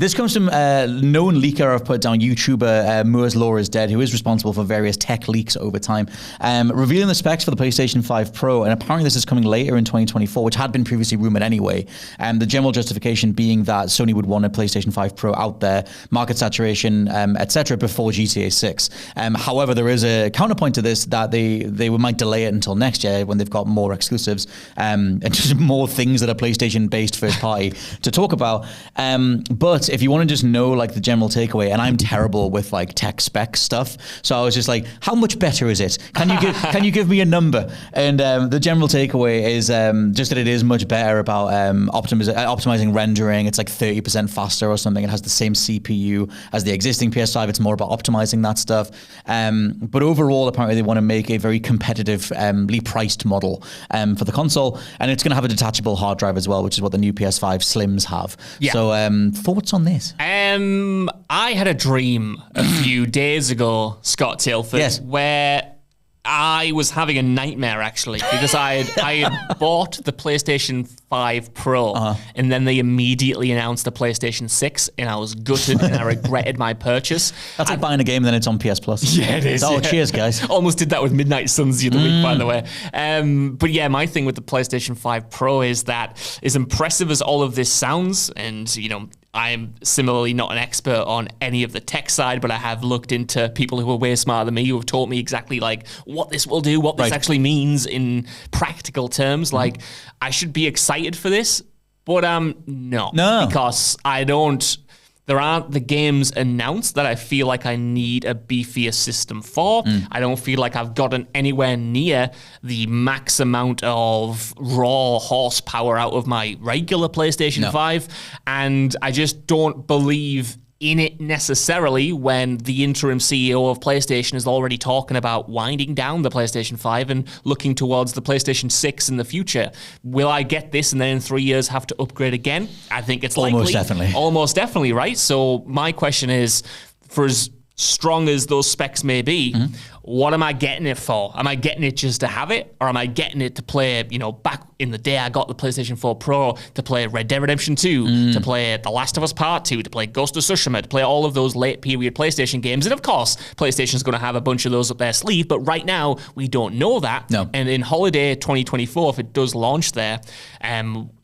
This comes from a known leaker I've put down, YouTuber Moore's Law is Dead, who is responsible for various tech leaks over time, revealing the specs for the PlayStation 5 Pro, and apparently this is coming later in 2024, which had been previously rumored anyway. The general justification being that Sony would want a PlayStation 5 Pro out there, market saturation, etc., before GTA 6. However, there is a counterpoint to this that they might delay it until next year when they've got more exclusives and just more things that are PlayStation-based first party to talk about. But if you want to just know like the general takeaway, and I'm terrible with like tech spec stuff, so I was just like, how much better is it? Can you give me a number? And the general takeaway is just that it is much better about optimizing rendering. It's like 30% faster or something. It has the same CPU as the existing PS5. It's more about optimizing that stuff. But overall, apparently they want to make a very competitively priced model for the console, and it's going to have a detachable hard drive as well, which is what the new PS5 Slims have. Yeah. So thoughts on this? I had a dream a few days ago, Scott Tilford, yes, where I was having a nightmare actually, because I had bought the PlayStation 5 Pro and then they immediately announced the PlayStation 6 and I was gutted and I regretted my purchase. That's like buying a game and then it's on PS Plus. Yeah, it is. Oh, yeah. Cheers, guys. Almost did that with Midnight Suns the other week, by the way. But yeah, my thing with the PlayStation 5 Pro is that as impressive as all of this sounds, and you know, I am similarly not an expert on any of the tech side, but I have looked into people who are way smarter than me who have taught me exactly like what this will do, what this actually means in practical terms. Like, I should be excited for this, but no, because there aren't the games announced that I feel like I need a beefier system for. I don't feel like I've gotten anywhere near the max amount of raw horsepower out of my regular PlayStation 5. And I just don't believe in it necessarily when the interim CEO of PlayStation is already talking about winding down the PlayStation 5 and looking towards the PlayStation 6 in the future. Will I get this and then in 3 years have to upgrade again? I think it's likely. Almost definitely. Almost definitely, right? So my question is, for as strong as those specs may be, what am I getting it for? Am I getting it just to have it? Or am I getting it to play, you know, back in the day I got the PlayStation 4 Pro to play Red Dead Redemption 2, to play The Last of Us Part 2, to play Ghost of Tsushima, to play all of those late period PlayStation games. And of course, PlayStation's going to have a bunch of those up their sleeve, but right now we don't know that. No. And in holiday 2024, if it does launch there,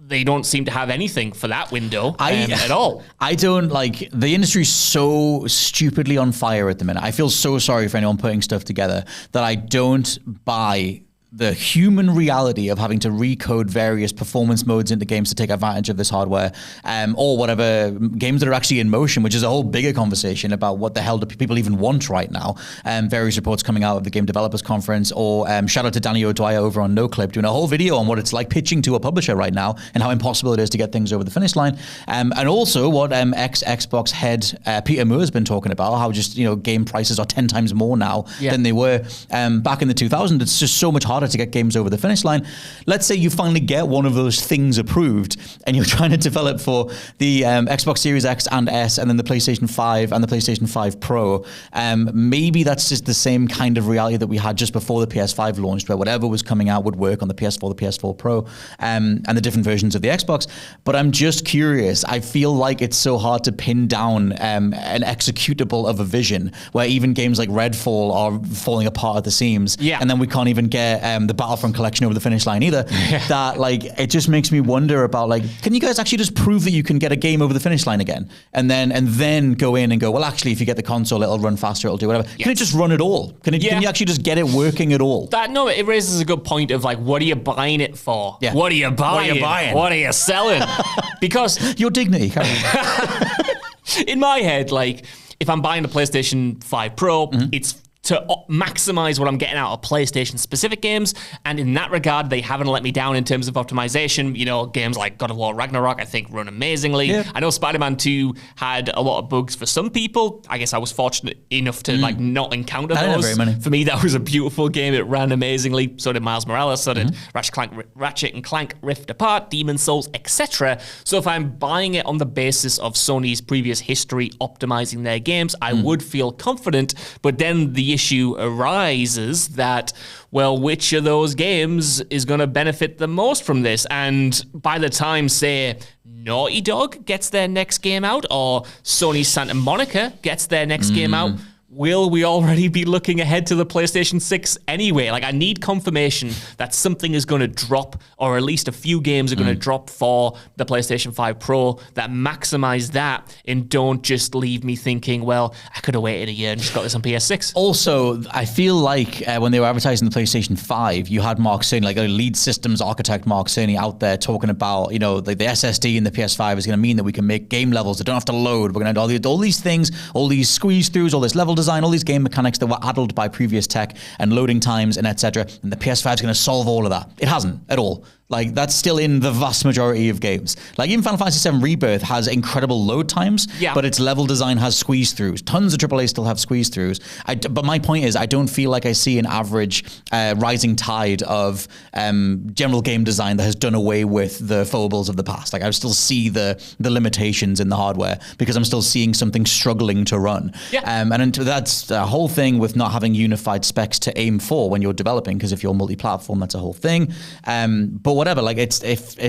they don't seem to have anything for that window at all. I don't like, the industry's so stupidly on fire at the minute. I feel so sorry for anyone putting stuff together that I don't buy the human reality of having to recode various performance modes into games to take advantage of this hardware, or whatever, games that are actually in motion, which is a whole bigger conversation about what the hell do people even want right now. Various reports coming out of the Game Developers Conference, or shout out to Danny O'Dwyer over on NoClip doing a whole video on what it's like pitching to a publisher right now and how impossible it is to get things over the finish line. And also what ex-Xbox head Peter Moore has been talking about, how just, you know, game prices are 10 times more now than they were back in the 2000s. It's just so much harder to get games over the finish line. Let's say you finally get one of those things approved and you're trying to develop for the Xbox Series X and S and then the PlayStation 5 and the PlayStation 5 Pro. Maybe that's just the same kind of reality that we had just before the PS5 launched, where whatever was coming out would work on the PS4, the PS4 Pro, and the different versions of the Xbox. But I'm just curious. I feel like it's so hard to pin down an executable of a vision, where even games like Redfall are falling apart at the seams. Yeah. And then we can't even get the Battlefront collection over the finish line either. That, like, it just makes me wonder about, like, can you guys actually just prove that you can get a game over the finish line again, and then go in and go, well, actually, if you get the console, it'll run faster, it'll do whatever. Can it just run at all? Can you actually just get it working at all? No, it raises a good point of, like, what are you buying it for? Yeah. What are you buying? What are you buying? What are you selling? Because your dignity, Karen. In my head, like, if I'm buying a PlayStation 5 Pro, it's to maximize what I'm getting out of PlayStation-specific games, and in that regard, they haven't let me down in terms of optimization. You know, games like God of War Ragnarok, I think, run amazingly. Yeah. I know Spider-Man 2 had a lot of bugs for some people. I guess I was fortunate enough to like not encounter those. Very many. For me, that was a beautiful game. It ran amazingly. So did Miles Morales. So did Ratchet and Clank Rift Apart, Demon's Souls, etc. So if I'm buying it on the basis of Sony's previous history optimizing their games, I would feel confident. But then the issue arises that, well, which of those games is going to benefit the most from this? And by the time, say, Naughty Dog gets their next game out, or Sony Santa Monica gets their next game out, will we already be looking ahead to the PlayStation 6 anyway? Like, I need confirmation that something is going to drop, or at least a few games are going to drop for the PlayStation 5 Pro that maximize that, and don't just leave me thinking, well, I could have waited a year and just got this on PS6. Also, I feel like when they were advertising the PlayStation 5, you had Mark Cerny, like a lead systems architect Mark Cerny, out there talking about, you know, the SSD in the PS5 is going to mean that we can make game levels that don't have to load. We're going to do all these things, all these squeeze throughs, all this level design, all these game mechanics that were addled by previous tech and loading times and etc. And the PS5 is going to solve all of that. It hasn't at all. Like, that's still in the vast majority of games. Like, even Final Fantasy VII Rebirth has incredible load times, but its level design has squeeze-throughs. Tons of AAA still have squeeze-throughs. But my point is, I don't feel like I see an average rising tide of general game design that has done away with the foibles of the past. Like, I still see the limitations in the hardware because I'm still seeing something struggling to run. And that's the whole thing with not having unified specs to aim for when you're developing, because if you're multi-platform, that's a whole thing. But whatever, like,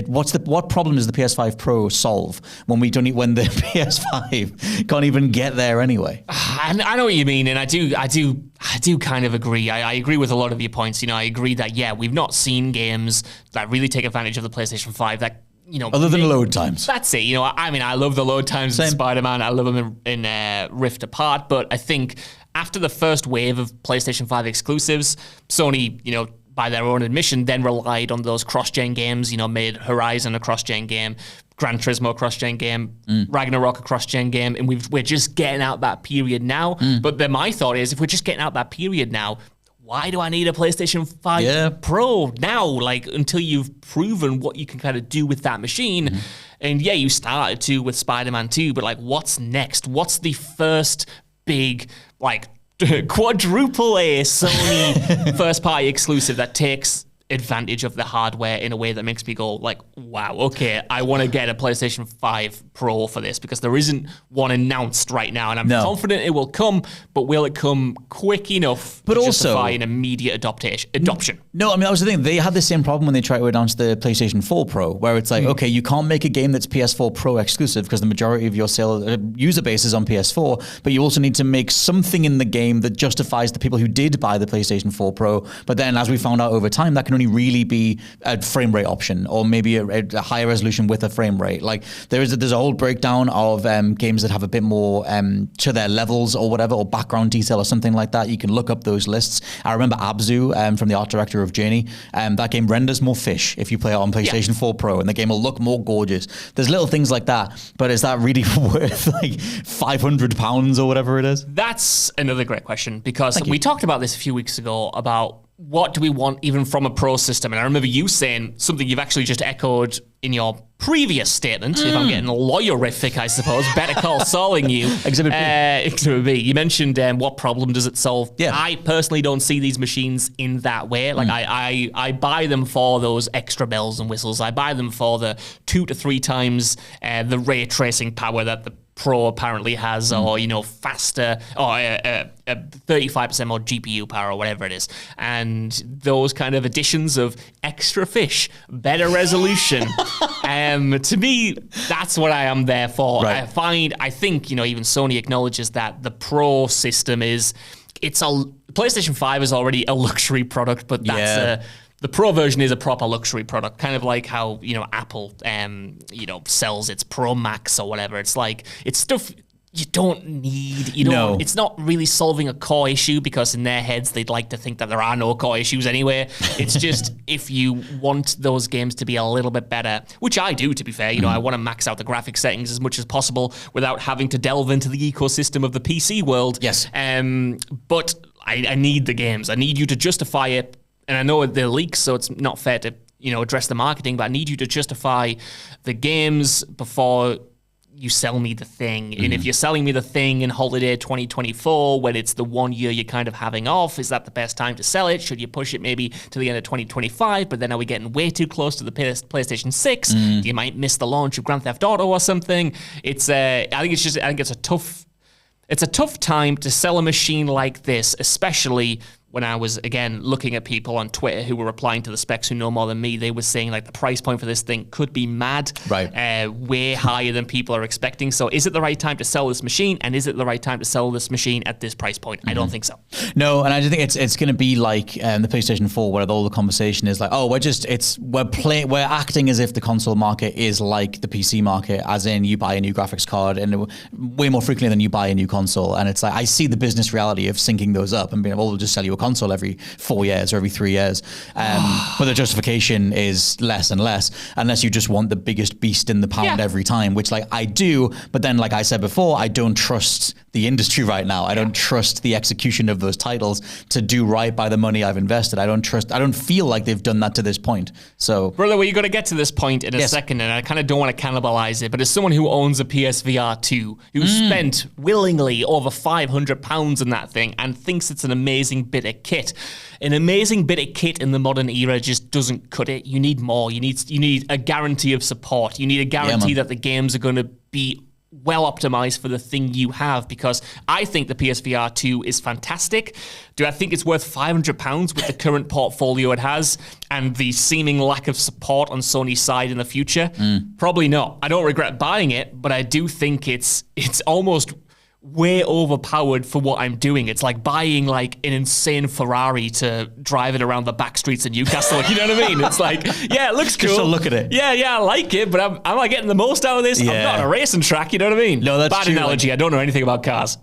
what problem does the PS5 Pro solve when the PS5 can't even get there anyway? I know what you mean, and I do kind of agree. I agree with a lot of your points. You know, I agree that we've not seen games that really take advantage of the PlayStation 5 that, you know, other than load times. That's it. You know, I mean, I love the load times in Spider-Man. I love them in Rift Apart, but I think after the first wave of PlayStation 5 exclusives, Sony, you know, by their own admission, then relied on those cross-gen games, you know, made Horizon a cross-gen game, Gran Turismo a cross-gen game, Ragnarok a cross-gen game, and we're just getting out that period now. But then my thought is, if we're just getting out that period now, why do I need a PlayStation 5 Pro now? Like, until you've proven what you can kind of do with that machine. And yeah, you started to with Spider-Man 2, but like, what's next? What's the first big, like, quadruple A Sony first party exclusive that takes advantage of the hardware in a way that makes me go like, wow, okay, I want to get a PlayStation 5 Pro for this, because there isn't one announced right now, and I'm confident it will come, but will it come quick enough to justify an immediate adoption? No, I mean, that was the thing. They had the same problem when they tried to announce the PlayStation 4 Pro, where it's like, okay, you can't make a game that's PS4 Pro exclusive because the majority of your user base is on PS4, but you also need to make something in the game that justifies the people who did buy the PlayStation 4 Pro. But then, as we found out over time, that can only really be a frame rate option, or maybe a higher resolution with a frame rate. Like, there's a whole breakdown of games that have a bit more to their levels or whatever, or background detail or something like that. You can look up those lists. I remember Abzu from the art director of Journey. That game renders more fish if you play it on PlayStation 4 Pro, and the game will look more gorgeous. There's little things like that, but is that really worth like £500 or whatever it is? That's another great question, because we talked about this a few weeks ago about what do we want even from a Pro system? And I remember you saying something you've actually just echoed in your previous statement, if I'm getting lawyerific, I suppose. Better Call Sauling you. Exhibit B. Exhibit B. You mentioned what problem does it solve? Yeah. I personally don't see these machines in that way. Like, I buy them for those extra bells and whistles. I buy them for the 2 to 3 times the ray tracing power that the Pro apparently has, or, you know, faster, or 35% more GPU power, or whatever it is. And those kind of additions of extra fish, better resolution, to me, that's what I am there for. Right. I think, you know, even Sony acknowledges that the Pro system PlayStation 5 is already a luxury product, but that's the Pro version is a proper luxury product, kind of like how, you know, Apple, you know, sells its Pro Max or whatever. It's like, it's stuff you don't need. It's not really solving a core issue, because in their heads, they'd like to think that there are no core issues anyway. It's just, if you want those games to be a little bit better, which I do, to be fair, you know, I want to max out the graphic settings as much as possible without having to delve into the ecosystem of the PC world. Yes. But I need the games. I need you to justify it. And I know they're leaks, so it's not fair to, you know, address the marketing, but I need you to justify the games before you sell me the thing. And if you're selling me the thing in holiday 2024, when it's the 1 year you're kind of having off, is that the best time to sell it? Should you push it maybe to the end of 2025? But then are we getting way too close to the PlayStation 6? You might miss the launch of Grand Theft Auto or something. I think it's a tough It's a tough time to sell a machine like this, especially when I was, again, looking at people on Twitter who were replying to the specs who know more than me. They were saying, like, the price point for this thing could be mad. Right. Way higher than people are expecting. So is it the right time to sell this machine? And is it the right time to sell this machine at this price point? I don't think so. No, and I just think it's going to be like the PlayStation 4, where all the conversation is like, oh, we're acting as if the console market is like the PC market, as in you buy a new graphics card and way more frequently than you buy a new console. And it's like, I see the business reality of syncing those up and being, well, we'll just sell you a console every 4 years or every 3 years. But the justification is less and less, unless you just want the biggest beast in the pound every time, which, like, I do. But then, like I said before, I don't trust the industry right now. I don't trust the execution of those titles to do right by the money I've invested. I don't feel like they've done that to this point. So, brother, we're going to get to this point in a second, and I kind of don't want to cannibalize it, but as someone who owns a PSVR 2, who spent willingly over £500 in that thing and thinks it's an amazing bit of kit, an amazing bit of kit in the modern era just doesn't cut it. You need more. You need a guarantee of support. You need a guarantee that the games are going to be well optimized for the thing you have, because I think the PSVR 2 is fantastic. Do I think it's worth £500 with the current portfolio it has and the seeming lack of support on Sony's side in the future? Probably not. I don't regret buying it, but I do think it's almost way overpowered for what I'm doing. It's like buying like an insane Ferrari to drive it around the back streets of Newcastle. You know what I mean? It's like, yeah, it looks cool. Just to look at it. Yeah, I like it, but am I getting the most out of this? I'm not on a racing track, you know what I mean? No, that's bad true. analogy. I don't know anything about cars.